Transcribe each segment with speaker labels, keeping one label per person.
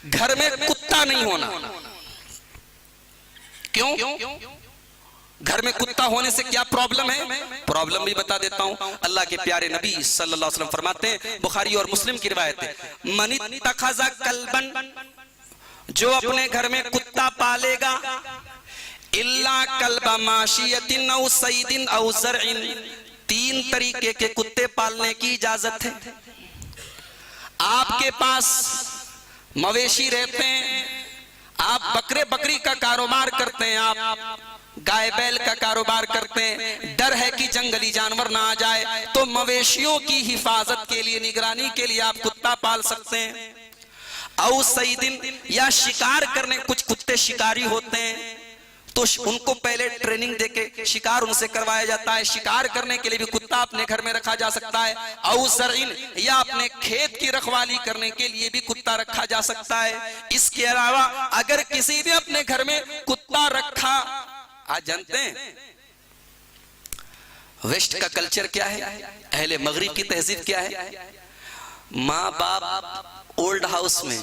Speaker 1: घर में कुत्ता नहीं होना। क्यों? घर में कुत्ता होने से क्या प्रॉब्लम है? प्रॉब्लम भी बता देता हूं। अल्लाह के प्यारे नबी सल्लल्लाहु अलैहि वसल्लम फरमाते हैं, बुखारी और मुस्लिम की रिवायत है, मनित्तखज़ा कल्बन, जो अपने घर में कुत्ता पालेगा, इल्ला कल्बा माशियतिन औ सईदिन औ ज़रइन, 3 तरीके के कुत्ते पालने की इजाजत है। आपके पास मवेशी रहते हैं, आप बकरे बकरी का कारोबार करते हैं, आप गाय बैल का कारोबार करते हैं, डर है कि जंगली जानवर ना आ जाए, तो मवेशियों की हिफाजत के लिए, निगरानी के लिए आप कुत्ता पाल सकते हैं। औ सईदिन, या शिकार करने, कुछ कुत्ते शिकारी होते हैं तो उनको पहले ट्रेनिंग देके शिकार उनसे करवाया जाता है, शिकार करने के लिए भी कुत्ता अपने घर में रखा जा सकता है। औ ज़रइन, या अपने खेत की रखवाली करने के लिए भी कुत्ता रखा जा सकता है। इसके अलावा अगर किसी ने अपने घर में कुत्ता रखा, आज जानते हैं वेस्ट का कल्चर क्या है, अहले मगरिब की तहजीब क्या है, माँ बाप ओल्ड हाउस में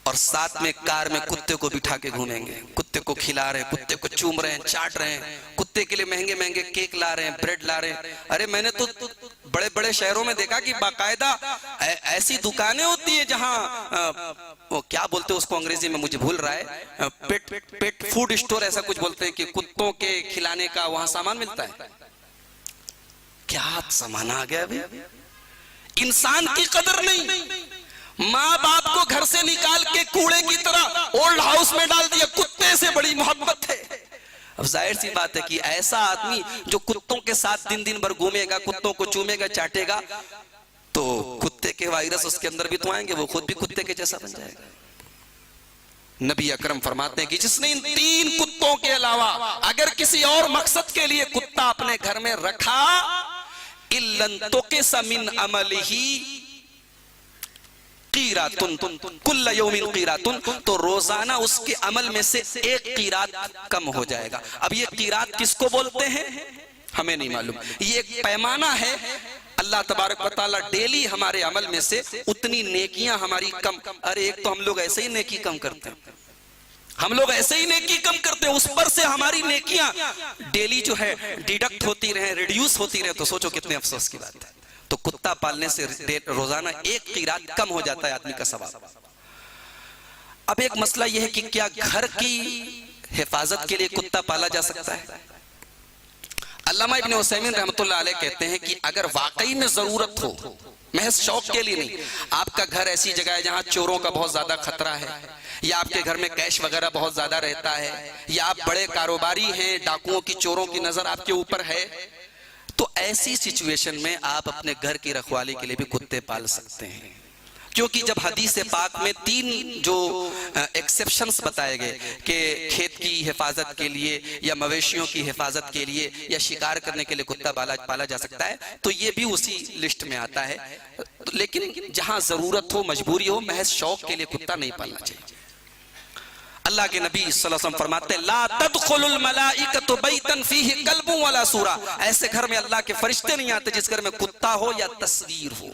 Speaker 1: और साथ में कार में कुत्ते को बिठा के घूमेंगे, कुत्ते को खिला रहे हैं, कुत्ते को चूम रहे हैं, चाट रहे हैं, कुत्ते के लिए महंगे महंगे केक ला रहे हैं, ब्रेड ला रहे हैं। अरे मैंने तो बड़े बड़े शहरों में देखा कि बाकायदा ऐसी दुकानें होती है जहां वो क्या बोलते हैं उसको अंग्रेजी में मुझे भूल रहा है, पेट फूड स्टोर ऐसा कुछ बोलते हैं कि कुत्तों के खिलाने का वहां सामान मिलता है। क्या सामान आ गया अभी, इंसान की कदर नहीं, माँ बाप को घर से निकाल के कूड़े की तरह ओल्ड हाउस में डाल दिया, कुत्ते से बड़ी मोहब्बत है। अब जाहिर सी बात है कि ऐसा आदमी जो कुत्तों के साथ दिन दिन भर घूमेगा, कुत्तों को चूमेगा, चाटेगा, तो कुत्ते के वायरस उसके अंदर भी तो आएंगे, वो खुद भी कुत्ते के जैसा बन जाएगा। नबी अकरम फरमाते हैं कि जिसने इन 3 कुत्तों के अलावा अगर किसी और मकसद के लिए कुत्ता अपने घर में रखा, इल्लन तुक़िसा मिन अमलिही क़ीरातुन कुल्ल यौमिन क़ीरातुन, तो रोजाना उसके अमल में से 1 क़ीरात कम हो जाएगा। अब ये क़ीरात किसको बोलते हैं हमें नहीं मालूम, ये एक पैमाना है। अल्लाह तबारक व तआला डेली हमारे अमल में से उतनी नेकियां हमारी कम, अरे एक तो हम लोग ऐसे ही नेकी कम करते हैं, हम लोग ऐसे ही नेकी कम करते हैं, उस पर से हमारी नेकियां डेली जो है डिडक्ट होती रहे, रिड्यूस होती रहे, तो सोचो कितने अफसोस की बात है। तो कुत्ता पालने से रोजाना 1 क़ीरात कम हो जाता है आदमी का सवाब। अब एक मसला यह है कि क्या घर की हिफाजत के लिए कुत्ता पाला जा सकता है? अल्लामा इब्न उसैमीन रहमतुल्लाह अलैह कहते हैं कि अगर वाकई में जरूरत हो, महज शौक के लिए नहीं, आपका घर ऐसी जगह है जहां चोरों का बहुत ज्यादा खतरा है, या आपके घर में कैश वगैरह बहुत ज्यादा रहता है, या आप बड़े कारोबारी हैं, डाकुओं की चोरों की नजर आपके ऊपर है, तो ऐसी सिचुएशन में आप अपने घर की रखवाली के लिए भी कुत्ते पाल सकते हैं। क्योंकि जब हदीस पाक में 3 जो एक्सेप्शंस बताए गए कि खेत की हिफाजत के लिए या मवेशियों की हिफाजत के लिए या शिकार करने के लिए कुत्ता पाला जा सकता है, तो ये भी उसी लिस्ट में आता है। लेकिन जहां जरूरत हो, मजबूरी हो, महज शौक के लिए कुत्ता नहीं पालना चाहिए। अल्लाह के नबी सल्लल्लाहु अलैहि वसल्लम फरमाते हैं, ला तदखुलुल मलाइकतु बैतन फीही कल्बुन वला सूरा, ऐसे घर में अल्लाह के फरिश्ते नहीं आते जिस घर में कुत्ता हो या तस्वीर हो।